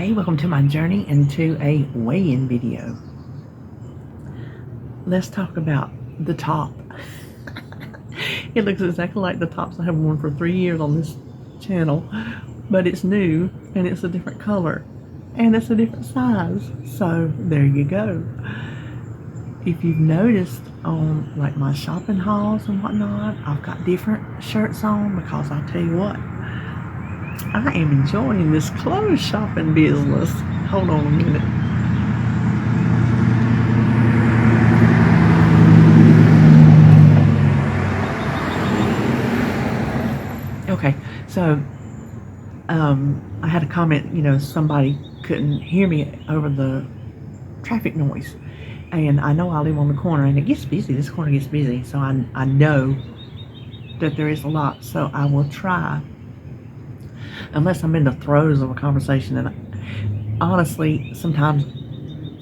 Hey, welcome to my journey into a weigh-in video. Let's talk about the top. It looks exactly like the tops I have worn for 3 years on this channel, but it's new and it's a different color and it's a different size. So there you go. If you've noticed on like my shopping hauls and whatnot, I've got different shirts on because I'll tell you what, I am enjoying this clothes shopping business. Hold on a minute. Okay, so I had a comment, somebody couldn't hear me over the traffic noise. And I know I live on the corner and it gets busy. This corner gets busy. So I know that there is a lot. So I will try, unless I'm in the throes of a conversation. And honestly, sometimes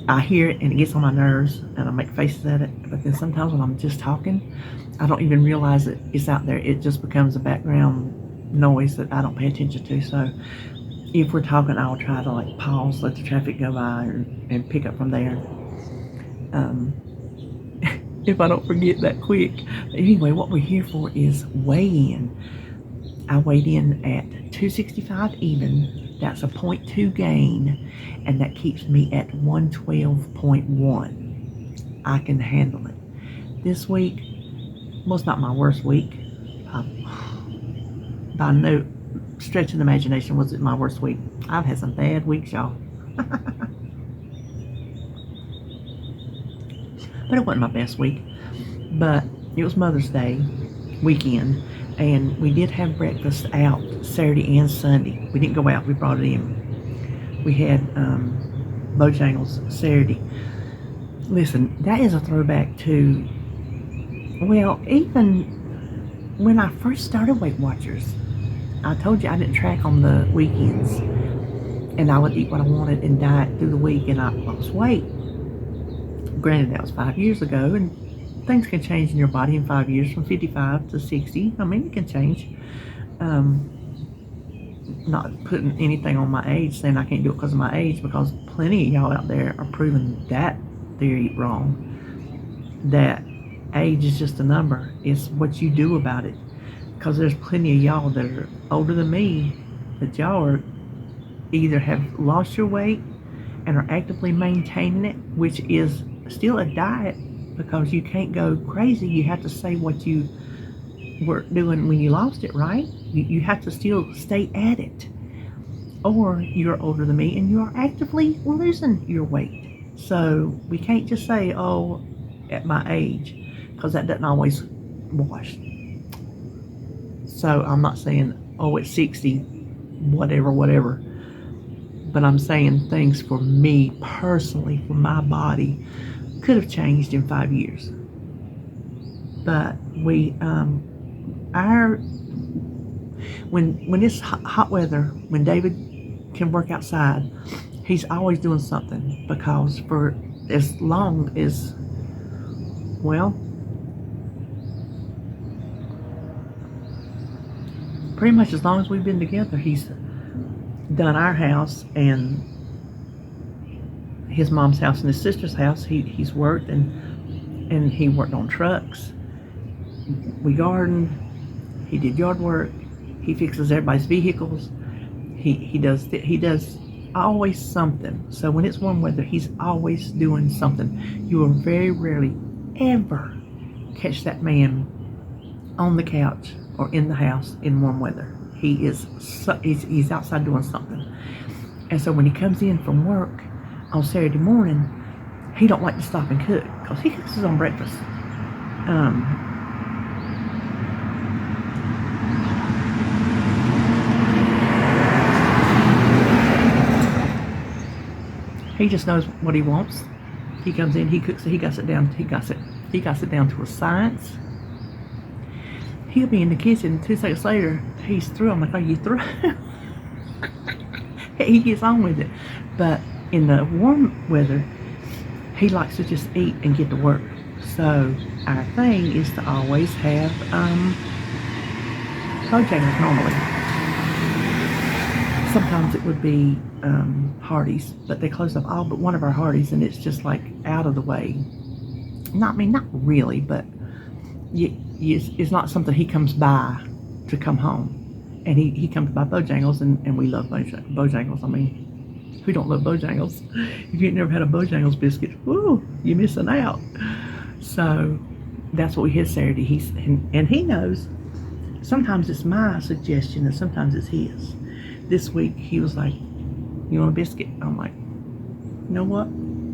I hear it and it gets on my nerves and I make faces at it. But then sometimes when I'm just talking, I don't even realize that it's out there. It just becomes a background noise that I don't pay attention to. So if we're talking, I'll try to like pause, let the traffic go by and pick up from there. If I don't forget that quick. But anyway, what we're here for is weigh-in. I weighed in at 265 even. That's a 0.2 gain, and that keeps me at 112.1. I can handle it. This week was not my worst week. By no stretch of the imagination was it my worst week. I've had some bad weeks, y'all. But it wasn't my best week. But it was Mother's Day weekend, and we did have breakfast out Saturday and Sunday. We didn't go out, we brought it in. We had Bojangles Saturday. Listen, that is a throwback to, well, even when I first started Weight Watchers, I told you I didn't track on the weekends, and I would eat what I wanted and diet through the week, and I lost weight. Granted, that was 5 years ago, and things can change in your body in 5 years, from 55 to 60. I mean, it can change. Not putting anything on my age, saying I can't do it because of my age, because plenty of y'all out there are proving that theory wrong. That age is just a number. It's what you do about it. Because there's plenty of y'all that are older than me, that y'all are either have lost your weight and are actively maintaining it, which is still a diet, because you can't go crazy. You have to say what you were doing when you lost it, right? You have to still stay at it. Or you're older than me and you are actively losing your weight. So we can't just say, oh, at my age, because that doesn't always wash. So I'm not saying, oh, at 60, whatever. But I'm saying things for me personally, for my body, could have changed in 5 years. But we, when it's hot weather, when David can work outside, he's always doing something, because for as long as, well, pretty much as long as we've been together, he's done our house and his mom's house and his sister's house. He's worked and he worked on trucks. We gardened. He did yard work. He fixes everybody's vehicles. He does always something. So when it's warm weather, he's always doing something. You will very rarely ever catch that man on the couch or in the house in warm weather. He's outside doing something. And so when he comes in from work on Saturday morning, he don't like to stop and cook, because he cooks his own breakfast. He just knows what he wants. He comes in, he cooks it, he got it down to a science. He'll be in the kitchen 2 seconds later, he's through. I'm like, are you through? He gets on with it. But in the warm weather, he likes to just eat and get to work. So our thing is to always have Bojangles normally. Sometimes it would be Hardee's, but they closed up all but one of our Hardee's, and it's just like out of the way. Not, I mean, not really, but it's not something he comes by to come home. And he comes by Bojangles, and we love Bojangles. I mean, who don't love Bojangles? If you've never had a Bojangles biscuit, woo, you're missing out. So that's what we had Saturday. And he knows. Sometimes it's my suggestion, and sometimes it's his. This week he was like, "You want a biscuit?" I'm like, "You know what?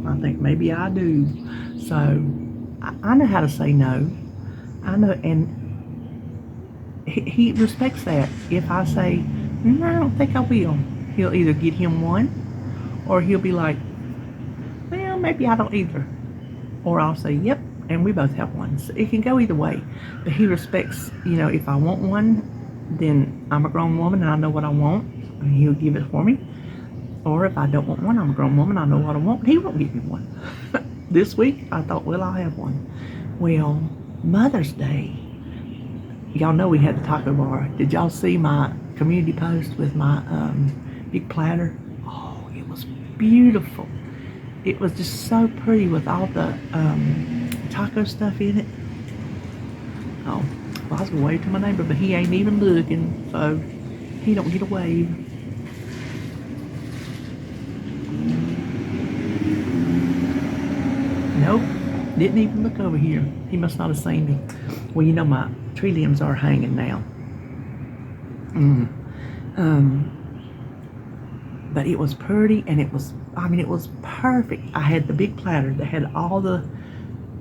I think maybe I do." So I know how to say no. I know, and he respects that. If I say, "No, I don't think I will," he'll either get him one, or he'll be like, "Well, maybe I don't either," or I'll say, "Yep," and we both have one. So it can go either way. But he respects, if I want one, then I'm a grown woman and I know what I want, and he'll give it for me. Or if I don't want one, I'm a grown woman, I know what I want, but he won't give me one. This week, I thought, well, I'll have one. Well, Mother's Day, y'all know we had the taco bar. Did y'all see my community post with my big platter? Oh, it was beautiful. It was just so pretty with all the taco stuff in it. Oh, well, I was going to wave to my neighbor, but he ain't even looking, so he don't get a wave. Nope, didn't even look over here. He must not have seen me. Well, my tree limbs are hanging now. But it was pretty, and it was perfect. I had the big platter that had all the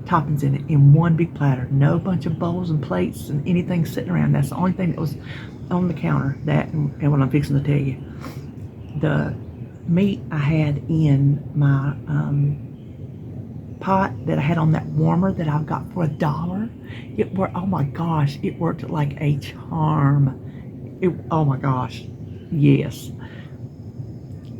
toppings in it in one big platter. No bunch of bowls and plates and anything sitting around. That's the only thing that was on the counter. That and what I'm fixing to tell you. The meat I had in my pot that I had on that warmer that I got for $1. It worked. Oh my gosh, it worked like a charm. Oh my gosh, yes.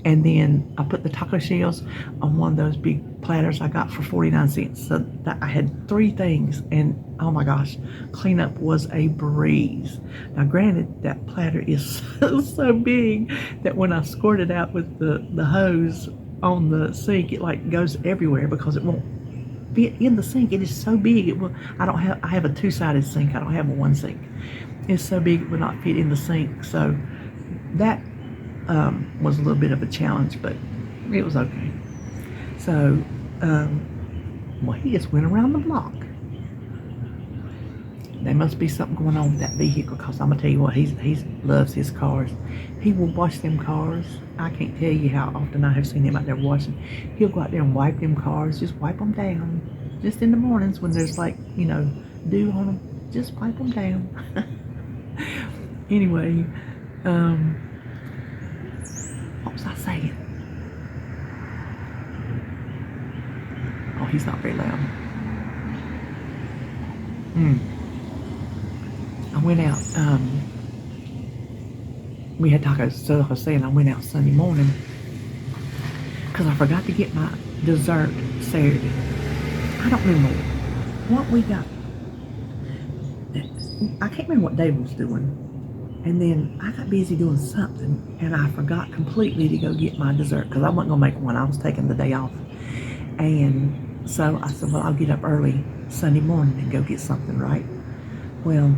And then I put the taco shells on one of those big platters I got for 49 cents. So that I had 3 things, and oh my gosh, cleanup was a breeze. Now granted, that platter is so big that when I squirt it out with the hose on the sink, it like goes everywhere because it won't fit in the sink. It is so big. I have a 2-sided sink. I don't have a one sink. It's so big it would not fit in the sink. So that was a little bit of a challenge, but it was okay. So, well, he just went around the block. There must be something going on with that vehicle, because I'm gonna tell you what, he loves his cars. He will wash them cars. I can't tell you how often I have seen him out there washing. He'll go out there and wipe them cars, just wipe them down. Just in the mornings when there's like, dew on them, just wipe them down. Anyway, what was I saying? Oh, he's not very loud. I went out, we had tacos, so I was saying I went out Sunday morning because I forgot to get my dessert Saturday. I don't remember what we got. I can't remember what David was doing. And then I got busy doing something, and I forgot completely to go get my dessert because I wasn't going to make one. I was taking the day off. And so I said, well, I'll get up early Sunday morning and go get something, right? Well,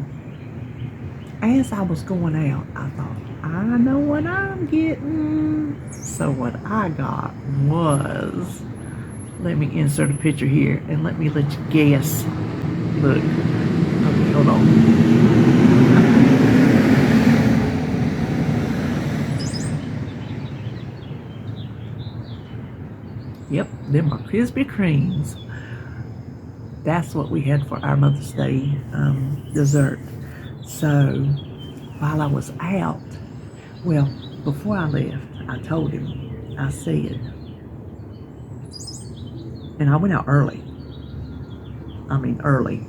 as I was going out, I thought, I know what I'm getting. So what I got was, let me insert a picture here and let you guess. Look. Okay, hold on. Yep, them are Krispy Kremes. That's what we had for our Mother's Day dessert. So while I was out, well, before I left, I told him, I said, and I went out early. Early.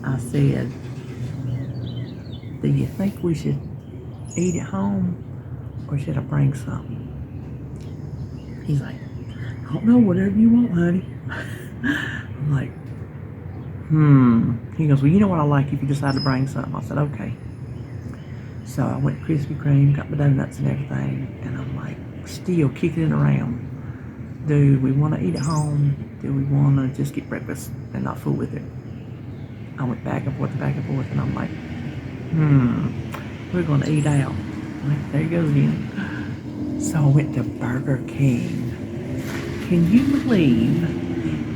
I said, do you think we should eat at home or should I bring something? He's like, I don't know, whatever you want, honey. I'm like, He goes, well, you know what I like if you decide to bring something. I said, okay. So I went to Krispy Kreme, got my donuts and everything, and I'm like still kicking it around. Do we want to eat at home? Do we want to just get breakfast and not fool with it? I went back and forth, and I'm like, we're going to eat out. Like, there you go again. So I went to Burger King. Can you believe?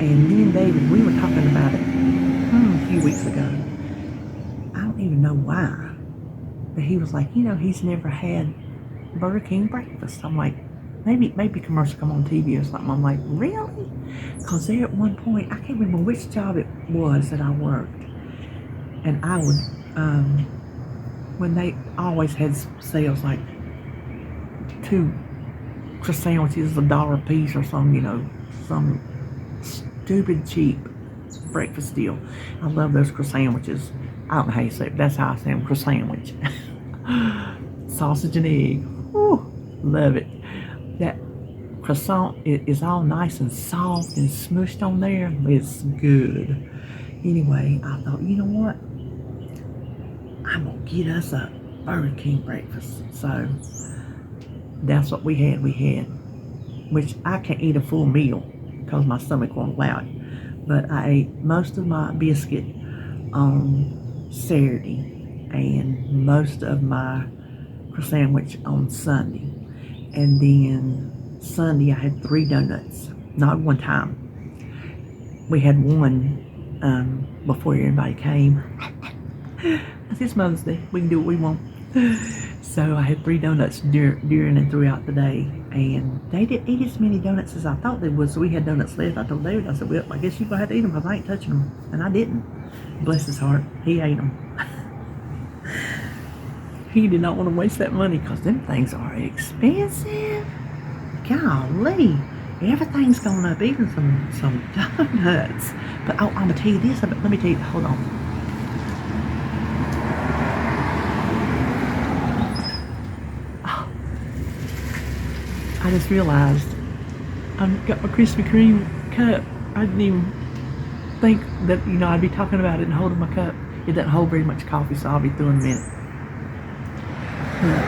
And me and David, we were talking about it a few weeks ago. I don't even know why. But he was like, he's never had Burger King breakfast. I'm like, maybe commercial come on TV or something. I'm like, really? Because there at one point, I can't remember which job it was that I worked. And I would, when they always had sales like 2 crust sandwiches, $1 a piece or some, some stupid cheap breakfast deal. I love those crust sandwiches. I don't know how you say it, but that's how I say them, crust sandwich. Sausage and egg. Woo, love it. That croissant is all nice and soft and smushed on there. It's good. Anyway, I thought, you know what? I'm going to get us a Burger King breakfast. So that's what we had. Which I can't eat a full meal because my stomach won't allow it. But I ate most of my biscuit on Saturday and most of my croissant sandwich on Sunday. And then Sunday I had 3 donuts. Not one time. We had one before everybody came. It's Mother's Day. We can do what we want. So I had 3 donuts during and throughout the day. And they didn't eat as many donuts as I thought they would. So we had donuts left. I told David, I said, well, I guess you're going to have to eat them because I ain't touching them. And I didn't. Bless his heart. He ate them. He did not want to waste that money because them things are expensive. Golly. Everything's going up, even some donuts. But I'm going to tell you this. Let me tell you, hold on. I just realized I've got my Krispy Kreme cup. I didn't even think that, I'd be talking about it and holding my cup. It doesn't hold very much coffee, so I'll be through in a minute. But,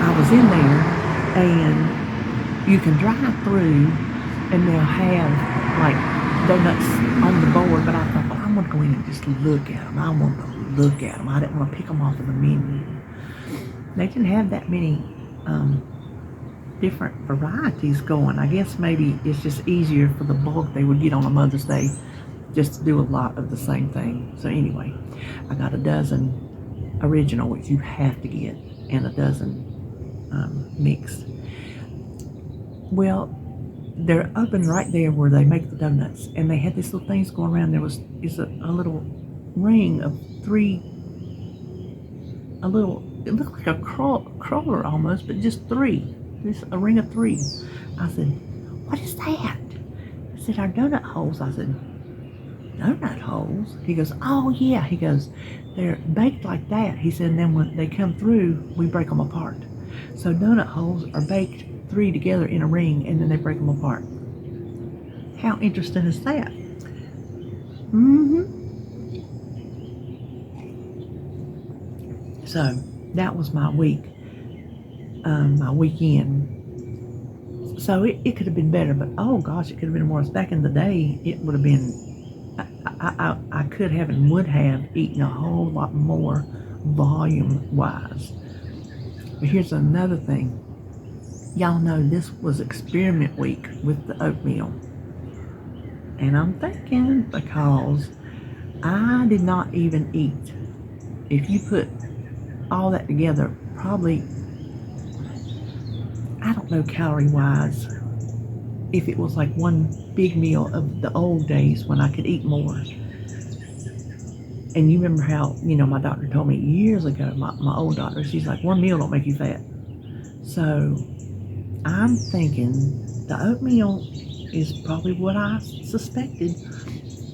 I was in there, and you can drive through, and they'll have, like, donuts on the board, but I thought, well, I'm going to go in and just look at them. I want to look at them. I didn't want to pick them off of the menu. They didn't have that many different varieties going. I guess maybe it's just easier for the bulk they would get on a Mother's Day just to do a lot of the same thing. So anyway, I got a dozen original, which you have to get, and a dozen mixed. Well, they're open right there where they make the donuts, and they had these little things going around. It's a little ring of 3, it looked like a crawler almost, but just 3. This a ring of 3. I said, what is that? I said, our donut holes. I said, donut holes? He goes, oh yeah. He goes, they're baked like that. He said, and then when they come through, we break them apart. So donut holes are baked 3 together in a ring, and then they break them apart. How interesting is that? So that was my week. My weekend. So it could have been better, but oh gosh, it could have been worse. Back in the day, it would have been, I could have and would have eaten a whole lot more volume-wise. But here's another thing. Y'all know this was experiment week with the oatmeal. And I'm thinking, because I did not even eat. If you put all that together, probably, I don't know calorie-wise, if it was like one big meal of the old days when I could eat more. And you remember how, my doctor told me years ago, my old doctor, she's like, one meal don't make you fat. So I'm thinking the oatmeal is probably what I suspected,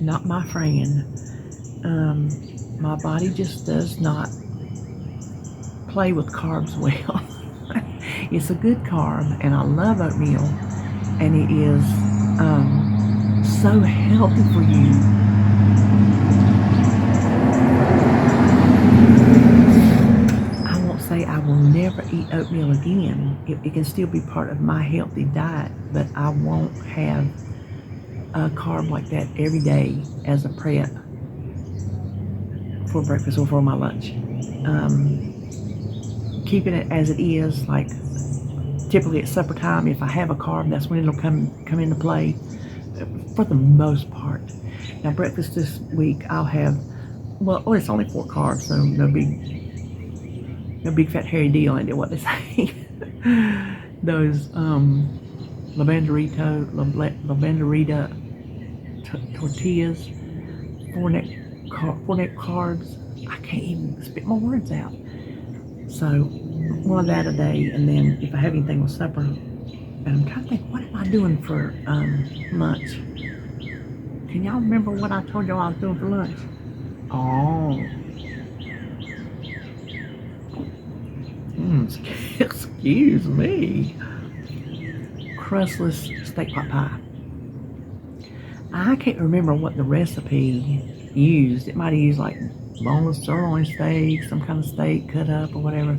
not my friend. My body just does not play with carbs well. It's a good carb, and I love oatmeal, and it is so healthy for you. I never eat oatmeal again. It can still be part of my healthy diet, but I won't have a carb like that every day as a prep for breakfast or for my lunch. Keeping it as it is, like typically at supper time, if I have a carb, that's when it'll come into play for the most part. Now breakfast this week I'll have, well, it's only 4 carbs, so no big fat hairy deal into what they say. Those lavanderita tortillas, 4 net carbs. I can't even spit my words out. So one of that a day, and then if I have anything with supper, and I'm trying to think, what am I doing for lunch? Can y'all remember what I told y'all I was doing for lunch? Oh. Excuse me. Crustless steak pot pie. I can't remember what the recipe used. It might have used like boneless sirloin steak, some kind of steak cut up or whatever.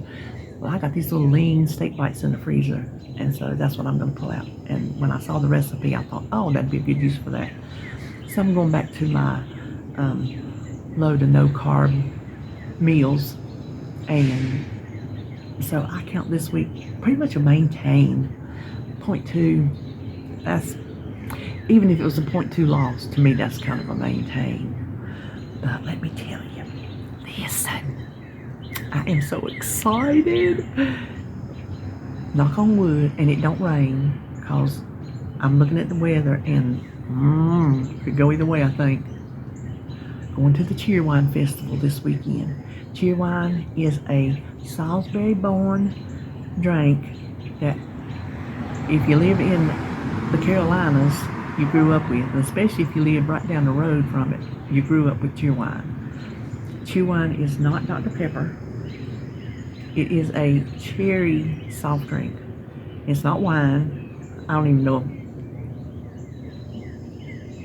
Well, I got these little lean steak bites in the freezer, and so that's what I'm going to pull out. And when I saw the recipe, I thought, oh, that'd be a good use for that. So I'm going back to my low to no carb meals, and so I count this week pretty much a maintain 0.2. That's, even if it was a 0.2 loss, to me that's kind of a maintain. But let me tell you, listen, I am so excited. Knock on wood, and it don't rain, because I'm looking at the weather, and could go either way, I think. Going to the Cheerwine Festival this weekend. Cheerwine is a Salisbury-born drink that if you live in the Carolinas, you grew up with, and especially if you live right down the road from it, you grew up with Cheerwine. Cheerwine is not Dr. Pepper. It is a cherry soft drink. It's not wine. I don't even know.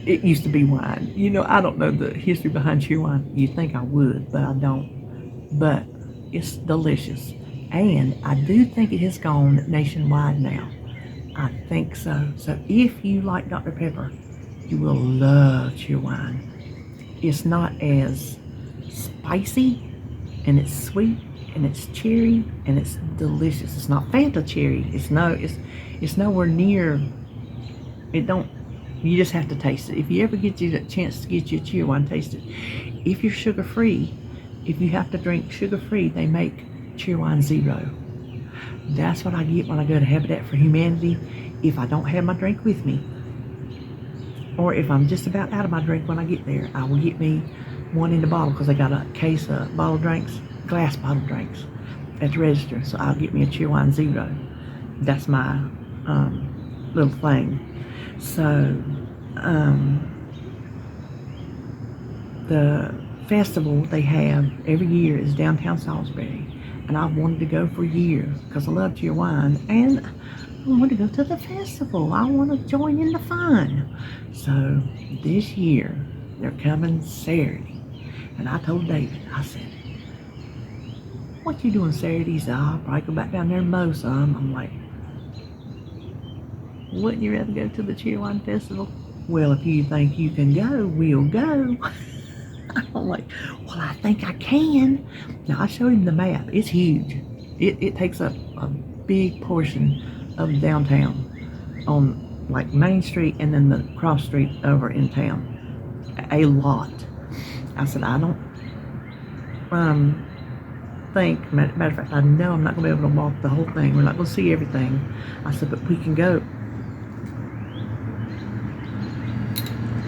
It used to be wine. You know, I don't know the history behind Cheerwine. You'd think I would, but I don't. But it's delicious. And I do think it has gone nationwide now. I think so. So if you like Dr. Pepper, you will love Cheerwine. It's not as spicy, and it's sweet, and it's cherry, and it's delicious. It's not Fanta cherry. It's nowhere near. It don't. You just have to taste it. If you ever get you a chance to get you a Cheerwine, taste it. If you're sugar-free, if you have to drink sugar-free, they make Cheerwine Zero. That's what I get when I go to Habitat for Humanity if I don't have my drink with me. Or if I'm just about out of my drink when I get there, I will get me one in the bottle, because they got a case of bottle drinks, glass bottle drinks at the register. So I'll get me a Cheerwine Zero. That's my little thing. So the festival they have every year is downtown Salisbury, and I've wanted to go for years because I love Cheerwine, and I want to go to the festival. I want to join in the fun. So this year they're coming Saturday, and I told David, I said, what you doing Saturday? He said, I'll probably go back down there and mow some. I'm like, wouldn't you rather go to the Cheerwine Festival? Well, if you think you can go, we'll go. I'm like, well, I think I can. Now, I showed him the map. It's huge. It takes up a big portion of downtown on like Main Street, and then the cross street over in town. A lot. I said, I don't think, matter of fact, I know I'm not going to be able to walk the whole thing. We're not going to see everything. I said, but we can go.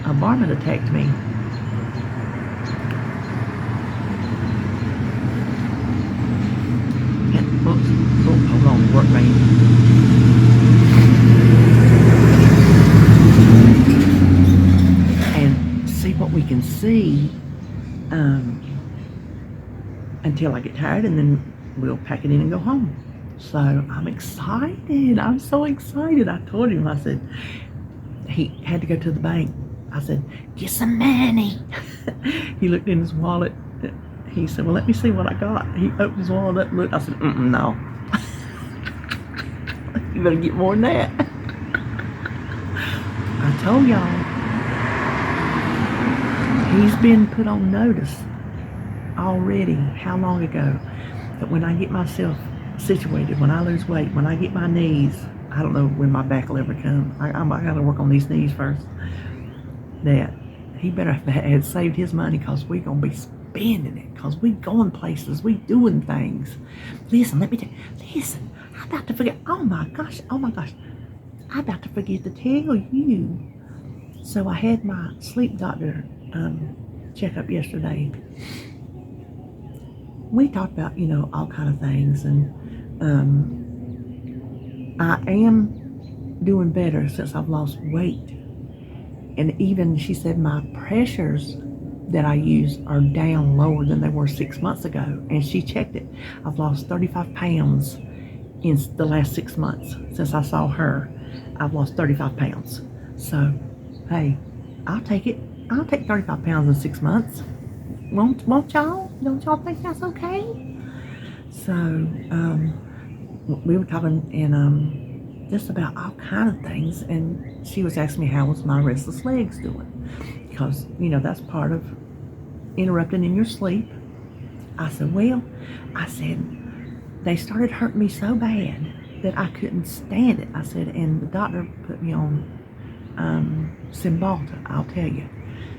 A barman attacked me. And, oops, oh, hold on, work rain. And see what we can see until I get tired, and then we'll pack it in and go home. So I'm excited. I'm so excited. I told him, I said, he had to go to the bank. I said, get some money. He looked in his wallet. He said, well, let me see what I got. He opened his wallet up and looked. I said, no. You better get more than that. I told y'all, he's been put on notice already, how long ago, that when I get myself situated, when I lose weight, when I get my knees, I don't know when my back will ever come. I gotta work on these knees first. That he better have saved his money, because we gonna be spending it, because we going places, we doing things. Listen, let me tell you, listen, I'm about to forget, oh my gosh, I'm about to forget to tell you. So I had my sleep doctor checkup yesterday. We talked about, all kind of things, and I am doing better since I've lost weight. And even she said my pressures that I use are down lower than they were 6 months ago. And she checked it. I've lost 35 pounds in the last 6 months. Since I saw her, I've lost 35 pounds. So, hey, I'll take it. I'll take 35 pounds in 6 months. Won't y'all? Don't y'all think that's okay? So, we were talking and just about all kind of things, and she was asking me how was my restless legs doing, because that's part of interrupting in your sleep. I said, well, they started hurting me so bad that I couldn't stand it. I said, and the doctor put me on Cymbalta. I'll tell you,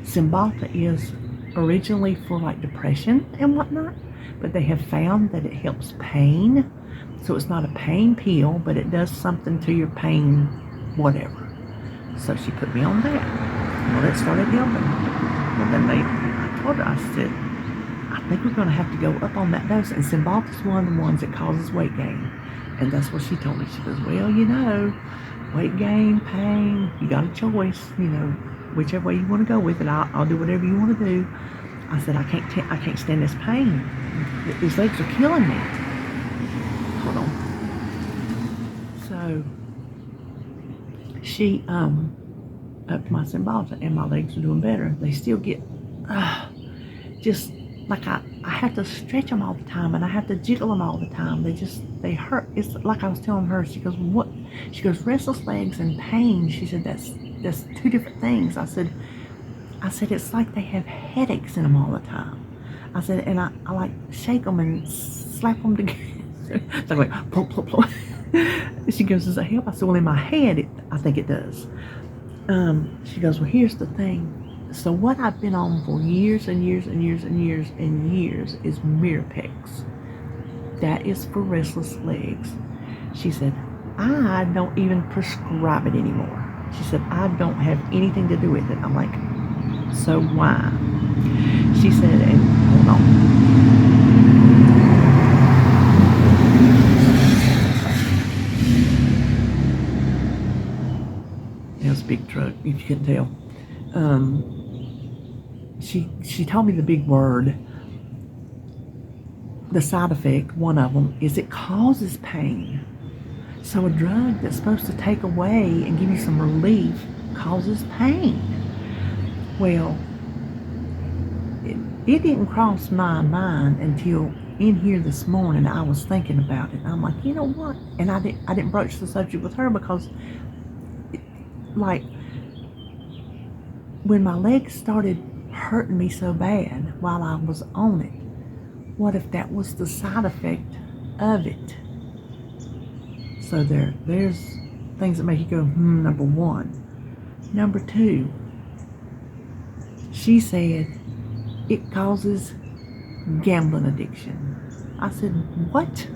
Cymbalta is originally for like depression and whatnot, but they have found that it helps pain. So it's not a pain pill, but it does something to your pain, whatever. So she put me on that. Well, that started helping. Well, then I told her, I said, I think we're going to have to go up on that dose. And Cymbalta is one of the ones that causes weight gain. And that's what she told me. She goes, well, weight gain, pain, you got a choice, whichever way you want to go with it, I'll do whatever you want to do. I said, I can't stand this pain. These legs are killing me. Hold on. So she upped my Cymbalta, and my legs are doing better. They still get just like I have to stretch them all the time, and I have to jiggle them all the time. They hurt. It's like I was telling her. She goes, what? She goes, restless legs and pain. She said, that's two different things. I said, it's like they have headaches in them all the time. I said, and I like shake them and slap them together. So I'm like, plop, plop, plop. She goes, does that help? I said, well, in my head, I think it does. She goes, well, here's the thing. So what I've been on for years and years and years and years and years is Mirapex. That is for restless legs. She said, I don't even prescribe it anymore. She said, I don't have anything to do with it. I'm like, so why? She said, and hold on. It was a big truck, if you couldn't tell. She told me the big word. The side effect, one of them, is it causes pain. So a drug that's supposed to take away and give you some relief causes pain. Well, it didn't cross my mind until in here this morning I was thinking about it. I'm like, you know what? And I didn't broach the subject with her because, like, when my legs started hurting me so bad while I was on it, what if that was the side effect of it? So there's things that make you go, number one. Number two, she said it causes gambling addiction. I said, what?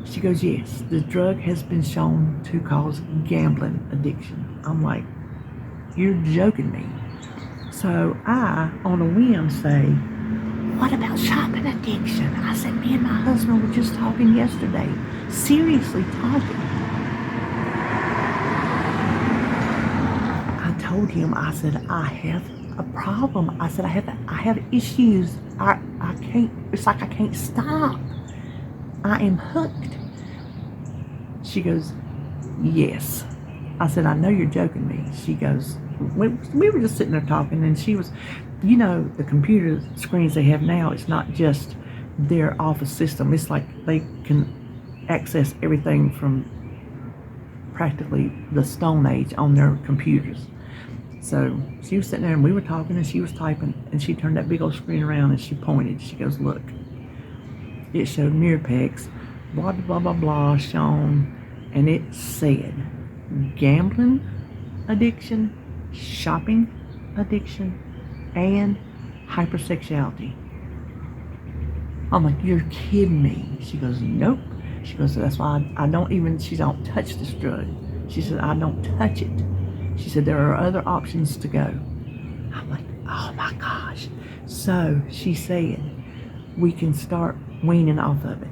She goes, yes, the drug has been shown to cause gambling addiction. I'm like, you're joking me. So I, on a whim, say, what about shopping addiction? I said, me and my husband were just talking yesterday. Seriously talking. I told him, I said, I have a problem. I said, I have issues. I can't, it's like I can't stop. I am hooked. She goes, yes. I said, I know you're joking me. She goes, we were just sitting there talking, and she was, the computer screens they have now, it's not just their office system. It's like they can access everything from practically the Stone Age on their computers. So she was sitting there and we were talking and she was typing and she turned that big old screen around and she pointed. She goes, look, it showed Mirapex, blah, blah, blah, blah, shown, and it said gambling addiction, shopping addiction, and hypersexuality. I'm like, you're kidding me. She goes, nope. She goes, that's why I don't even, she don't touch this drug. She said, I don't touch it. She said, there are other options to go. I'm like, oh my gosh. So she said, we can start weaning off of it.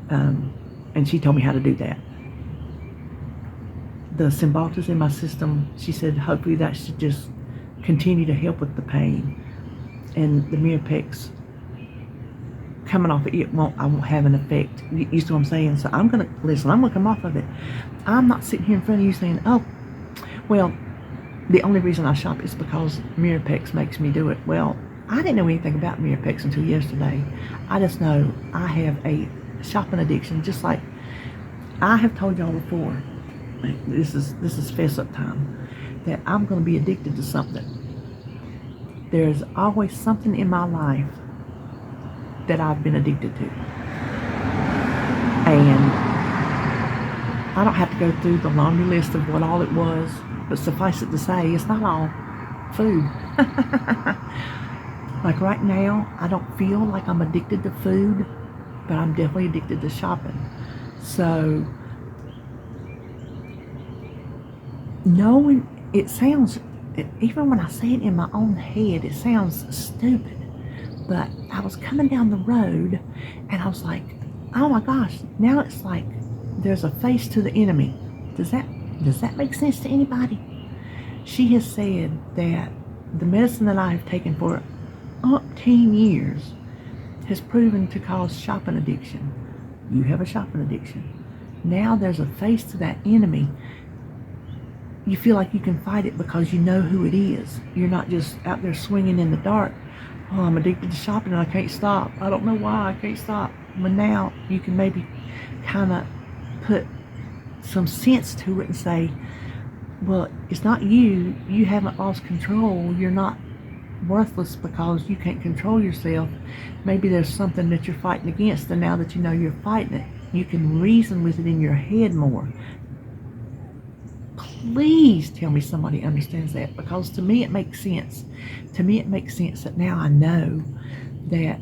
And she told me how to do that. The Cymbalta's in my system, she said, hopefully that should just continue to help with the pain. And the Mirapex coming off I won't have an effect. You see what I'm saying? So I'm gonna come off of it. I'm not sitting here in front of you saying, oh, well, the only reason I shop is because Mirapex makes me do it. Well, I didn't know anything about Mirapex until yesterday. I just know I have a shopping addiction, just like I have told y'all before. This is fess up time, that I'm going to be addicted to something. There's always something in my life that I've been addicted to. And I don't have to go through the laundry list of what all it was, but suffice it to say, it's not all food. Like right now, I don't feel like I'm addicted to food, but I'm definitely addicted to shopping. So, knowing, it sounds, even when I say it in my own head, it sounds stupid. But I was coming down the road and I was like, oh my gosh, now it's like there's a face to the enemy. Does that make sense to anybody? She has said that the medicine that I have taken for umpteen years has proven to cause shopping addiction. You have a shopping addiction. Now there's a face to that enemy. You feel like you can fight it because you know who it is. You're not just out there swinging in the dark. Oh, I'm addicted to shopping and I can't stop. I don't know why I can't stop. But now you can maybe kind of put some sense to it and say, well, it's not you. You haven't lost control. You're not worthless because you can't control yourself. Maybe there's something that you're fighting against, and now that you know you're fighting it, you can reason with it in your head more. Please tell me somebody understands that, because to me it makes sense. To me it makes sense that now I know that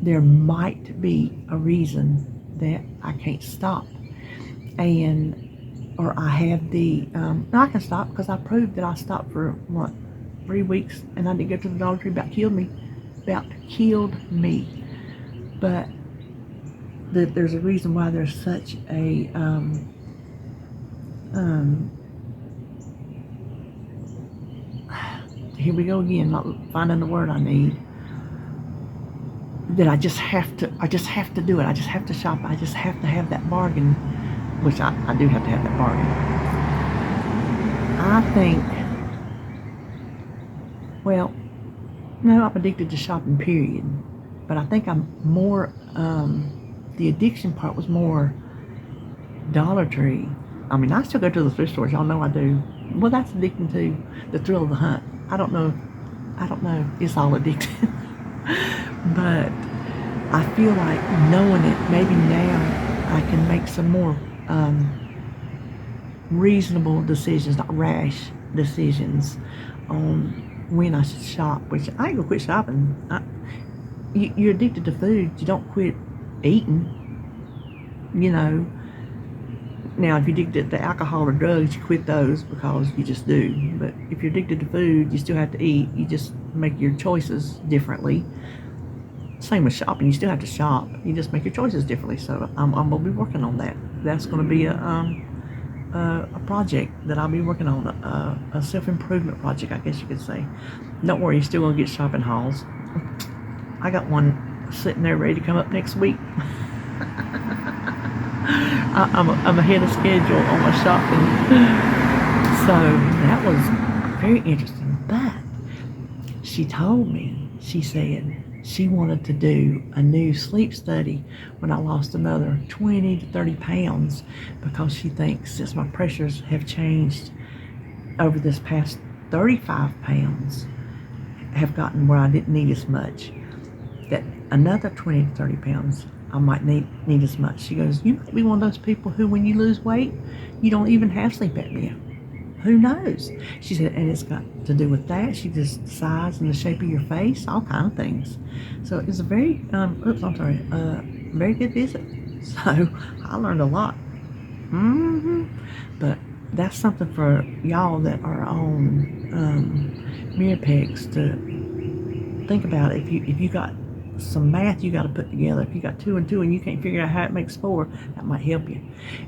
there might be a reason that I can't stop, or I have the, I can stop because I proved that I stopped for 3 weeks and I didn't go to the Dollar Tree, about killed me. But there's a reason why there's such a, here we go again, not finding the word I need, that I just have to do it. I just have to shop. I just have to have that bargain, which I do have to have that bargain. I think, well, no, I'm addicted to shopping, period. But I think I'm more, the addiction part was more Dollar Tree. I mean, I still go to the thrift stores. Y'all know I do. Well, that's addicting too. The thrill of the hunt. I don't know. It's all addictive. But I feel like knowing it, maybe now I can make some more reasonable decisions, not rash decisions, on when I should shop. Which I ain't gonna quit shopping. You're addicted to food. You don't quit eating. You know. Now, if you're addicted to alcohol or drugs, you quit those because you just do. But if you're addicted to food, you still have to eat. You just make your choices differently. Same with shopping. You still have to shop. You just make your choices differently. So I'm going to be working on that. That's going to be a project that I'll be working on, a self-improvement project, I guess you could say. Don't worry, you're still going to get shopping hauls. I got one sitting there ready to come up next week. I'm ahead of schedule on my shopping. So that was very interesting. But she told me, she said, She wanted to do a new sleep study when I lost another 20 to 30 pounds because she thinks since my pressures have changed over this past 35 pounds, have gotten where I didn't need as much, that another 20 to 30 pounds I might need as much. She goes, you might be one of those people who when you lose weight, you don't even have sleep apnea. Who knows? She said, and it's got to do with that. She just the size and the shape of your face, all kind of things. So it was a very, very good visit. So I learned a lot. But that's something for y'all that are on mirror pegs to think about. If you got some math you got to put together. If you got 2 and 2 and you can't figure out how it makes 4, that might help you.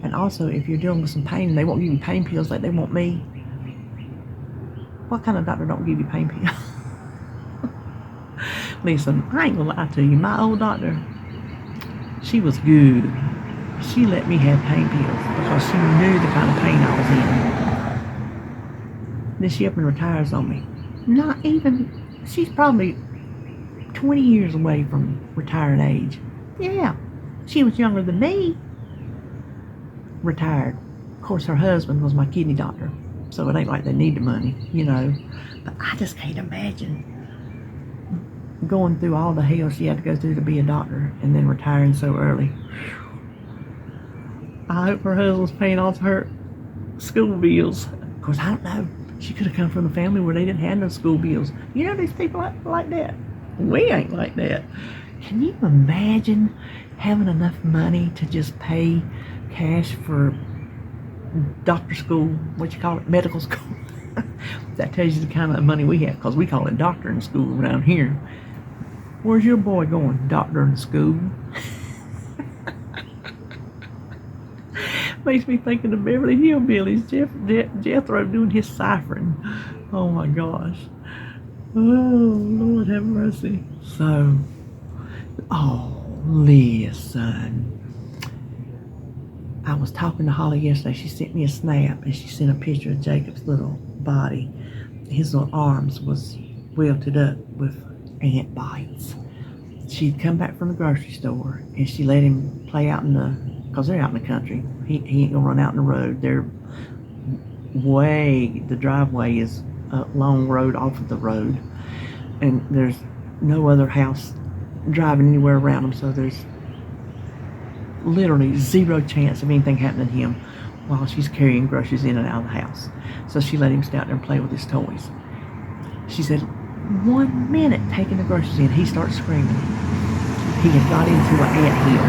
And also, if you're dealing with some pain and they won't give you pain pills like they want me, what kind of doctor don't give you pain pills? Listen, I ain't gonna lie to you. My old doctor, she was good. She let me have pain pills because she knew the kind of pain I was in. Then she up and retires on me. Not even, she's probably 20 years away from retired age. Yeah, she was younger than me. Retired. Of course, her husband was my kidney doctor, so it ain't like they need the money, you know. But I just can't imagine going through all the hell she had to go through to be a doctor and then retiring so early. I hope her husband's paying off her school bills. Of course, I don't know. She could have come from a family where they didn't have no school bills. You know, these people like that. We ain't like that. Can you imagine having enough money to just pay cash for doctor school, what you call it, medical school? That tells you the kind of money we have, because we call it doctoring school around here. Where's your boy going? Doctoring school? Makes me think of the Beverly Hillbillies, Jethro doing his ciphering. Oh my gosh. Oh, Lord have mercy. So, listen. I was talking to Holly yesterday. She sent me a snap, and she sent a picture of Jacob's little body. His little arms was wilted up with ant bites. She'd come back from the grocery store, and she let him play out in the, because they're out in the country. He ain't gonna run out in the road. The driveway is a long road off of the road, and there's no other house driving anywhere around him, so there's literally zero chance of anything happening to him while she's carrying groceries in and out of the house. So she let him stay out there and play with his toys. She said 1 minute taking the groceries in, he starts screaming. He had got into an ant hill.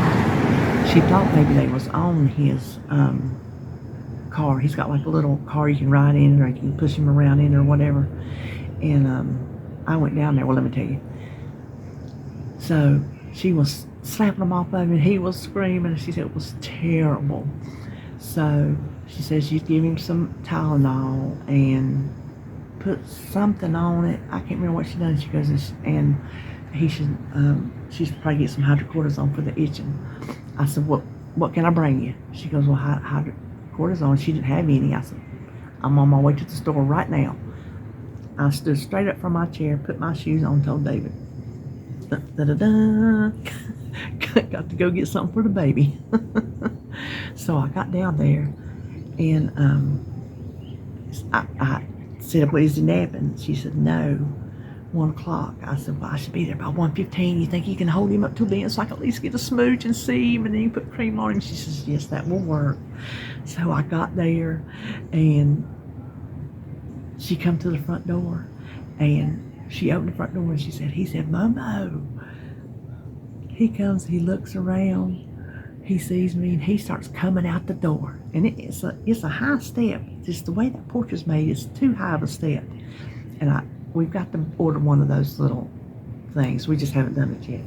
She thought maybe they was on his car. He's got like a little car you can ride in, or you can push him around in, or whatever. And I went down there. Well, let me tell you. So she was slapping him off of him, and he was screaming, and she said it was terrible. So she said she'd give him some Tylenol and put something on it. I can't remember what she done. She goes, and he should, she should probably get some hydrocortisone for the itching. I said, what can I bring you? She goes, well, hydrocortisone. She didn't have any. I said, I'm on my way to the store right now. I stood straight up from my chair, put my shoes on, told David, got to go get something for the baby. So I got down there, and I said, well, is he napping? She said, no, 1 o'clock. I said, well, I should be there by 1:15. You think you can hold him up till then so I can at least get a smooch and see him, and then you put cream on him? She says, yes, that will work. So I got there, and she come to the front door, and she opened the front door, and she said, he said, Momo. He comes, he looks around, he sees me, and he starts coming out the door. And it's a high step. Just the way that porch is made, it's too high of a step. And we've got to order one of those little things. We just haven't done it yet.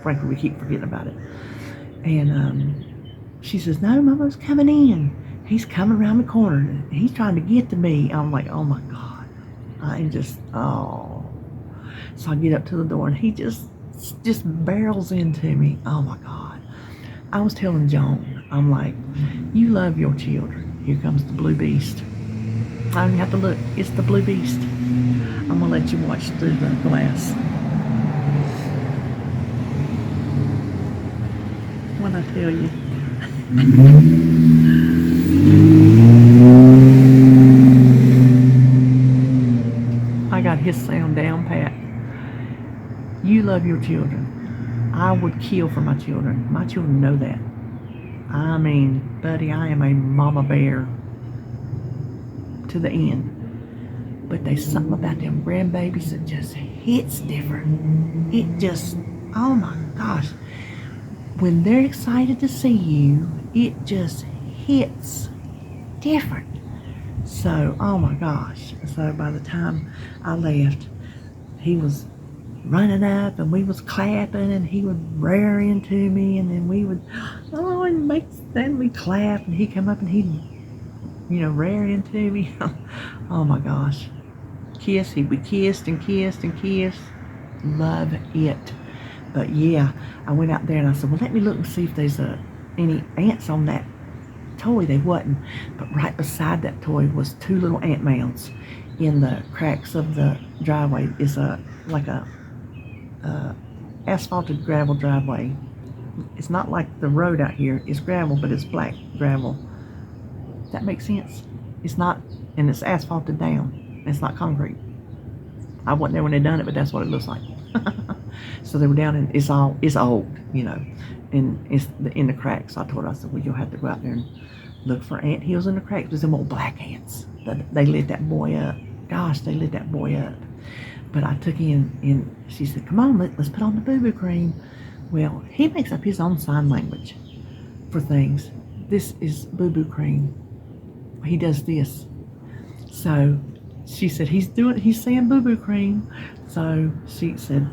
Frankly, we keep forgetting about it. And she says, no, Momo's coming in. He's coming around the corner, and he's trying to get to me. I'm like, oh my God. I am just, oh. So I get up to the door, and he just barrels into me. Oh my God. I was telling Joan, I'm like, you love your children. Here comes the blue beast. I don't even have to look. It's the blue beast. I'm going to let you watch through the glass. When I tell you. I got his sound down pat. You love your children. I would kill for my children. My children know that. I mean, buddy, I am a mama bear to the end. But there's something about them grandbabies that just hits different. It just, oh my gosh. When they're excited to see you, it just hits different. So, oh my gosh. So by the time I left, he was running up and we was clapping and he would rear into me and then we would, then we clap and he'd come up and he'd, rear into me. Oh my gosh. Kiss, we kissed and kissed and kissed. Love it. But yeah, I went out there and I said, well, let me look and see if there's any ants on that toy. They wasn't. But right beside that toy was 2 little ant mounds in the cracks of the driveway. It's like a asphalted gravel driveway. It's not like the road out here. It's gravel, but it's black gravel. Does that make sense? It's not, and it's asphalted down. It's not concrete. I wasn't there when they done it, but that's what it looks like. So they were down in, it's old, and it's in the cracks. So I told her, I said, well, you'll have to go out there and look for ant hills in the cracks. There's them old black ants. They lit that boy up. Gosh, they lit that boy up. But I took in, and she said, come on, let's put on the boo-boo cream. Well, he makes up his own sign language for things. This is boo-boo cream. He does this. So she said, he's saying boo-boo cream. So she said,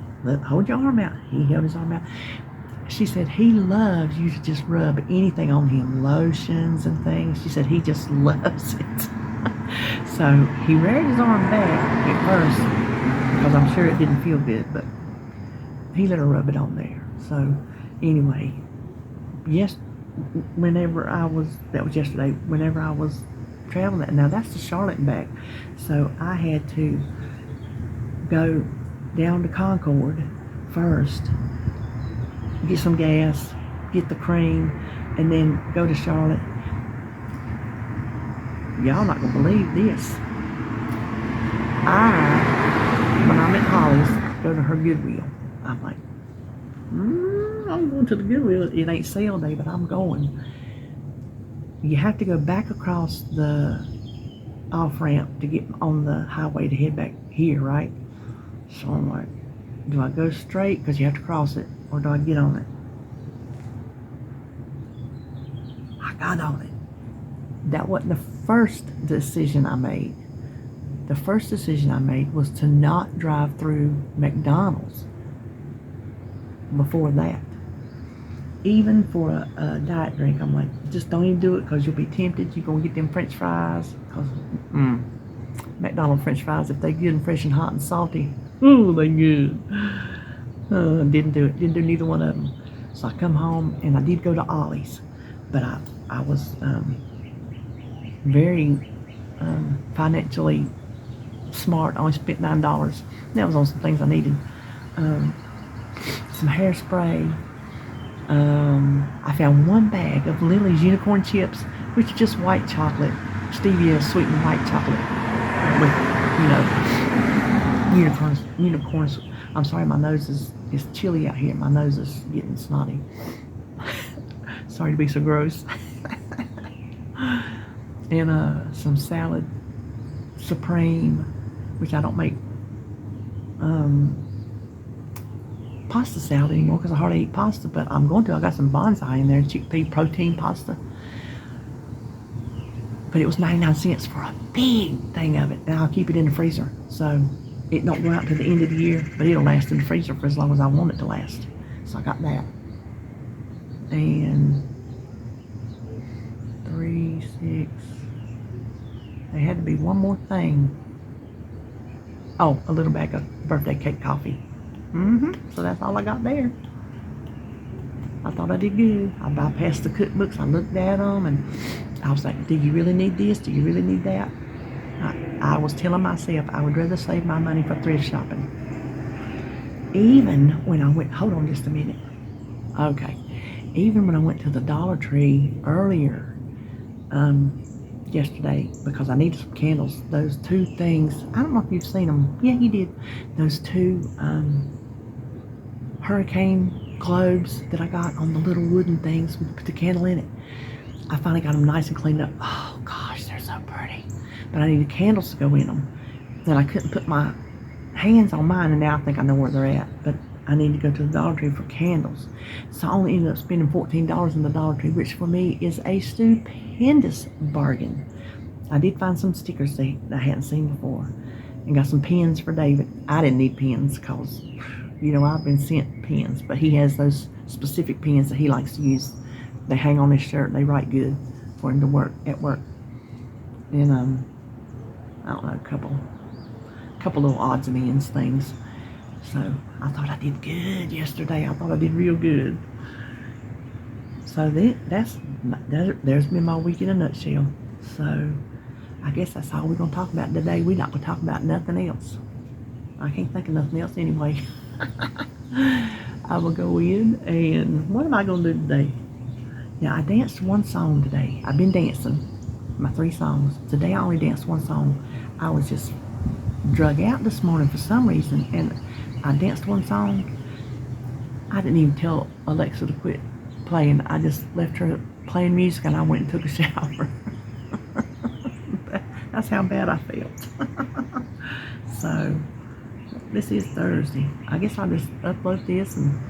hold your arm out. He held his arm out. She said, he loves you to just rub anything on him, lotions and things. She said, he just loves it. So he reared his arm back at first because I'm sure it didn't feel good, but he let her rub it on there. So anyway, yes, that was yesterday, whenever I was traveling, now that's to Charlotte and back. So I had to go down to Concord first, get some gas, get the cream, and then go to Charlotte. Y'all not gonna believe this. When I'm at Holly's, go to her Goodwill. I'm like, I'm going to the Goodwill. It ain't sale day, but I'm going. You have to go back across the off-ramp to get on the highway to head back here, right? So I'm like, do I go straight because you have to cross it, or do I get on it? I got on it. That wasn't the first decision I made. The first decision I made was to not drive through McDonald's before that. Even for a diet drink, I'm like, just don't even do it because you'll be tempted. You're going to get them French fries. Because McDonald's French fries, if they're good and fresh and hot and salty, they good. Didn't do it. Didn't do neither one of them. So I come home and I did go to Ollie's. But I was very financially smart. I only spent $9. That was on some things I needed. Some hairspray. I found 1 bag of Lily's unicorn chips, which is just white chocolate, stevia sweetened white chocolate with, unicorns. I'm sorry, my nose is chilly out here. My nose is getting snotty. Sorry to be so gross. And some salad supreme, which I don't make pasta salad anymore because I hardly eat pasta, but I'm going to. I got some bonsai in there, chickpea protein pasta. But it was 99 cents for a big thing of it, and I'll keep it in the freezer. So it don't go out to the end of the year, but it'll last in the freezer for as long as I want it to last. So I got that. And 3, 6. There had to be one more thing. Oh, a little bag of birthday cake coffee. So that's all I got there. I thought I did good. I bypassed the cookbooks. I looked at them and I was like, do you really need this? Do you really need that? I was telling myself I would rather save my money for thrift shopping. Even when I went, hold on just a minute. Okay. even when I went to the Dollar Tree earlier yesterday, because I needed some candles, those two things, I don't know if you've seen them. Yeah, you did. Those two hurricane globes that I got on the little wooden things with the candle in it. I finally got them nice and cleaned up. Oh gosh, they're so pretty. But I needed candles to go in them. And I couldn't put my hands on mine, and now I think I know where they're at. But I need to go to the Dollar Tree for candles. So I only ended up spending $14 in the Dollar Tree, which for me is a stupendous bargain. I did find some stickers that I hadn't seen before, and got some pens for David. I didn't need pens because, I've been sent pens, but he has those specific pens that he likes to use. They hang on his shirt and they write good for him to work at work. And I don't know, a couple little odds and ends things. So I thought I did good yesterday. I thought I did real good. So there's been my week in a nutshell. So I guess that's all we're going to talk about today. We're not going to talk about nothing else. I can't think of nothing else anyway. I will go in, and what am I going to do today? Now, I danced one song today. I've been dancing my 3 songs. Today I only danced one song. I was just drug out this morning for some reason, and I danced one song. I didn't even tell Alexa to quit playing. I just left her playing music, and I went and took a shower. That's how bad I felt. So, this is Thursday. I guess I'll just upload this and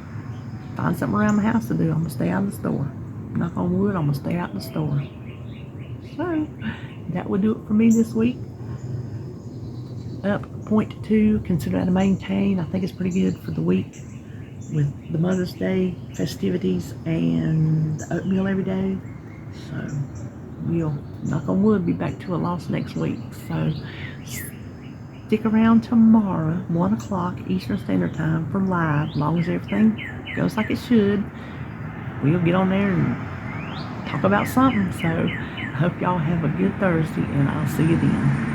find something around the house to do. I'm going to stay out of the store. Knock on wood, I'm going to stay out in the store. So, that would do it for me this week. Up 0.2, consider that a maintain. I think it's pretty good for the week with the Mother's Day festivities and the oatmeal every day. So, we'll, knock on wood, be back to a loss next week. So, stick around tomorrow, 1 o'clock Eastern Standard Time for live. As long as everything goes like it should, we'll get on there and talk about something. So I hope y'all have a good Thursday, and I'll see you then.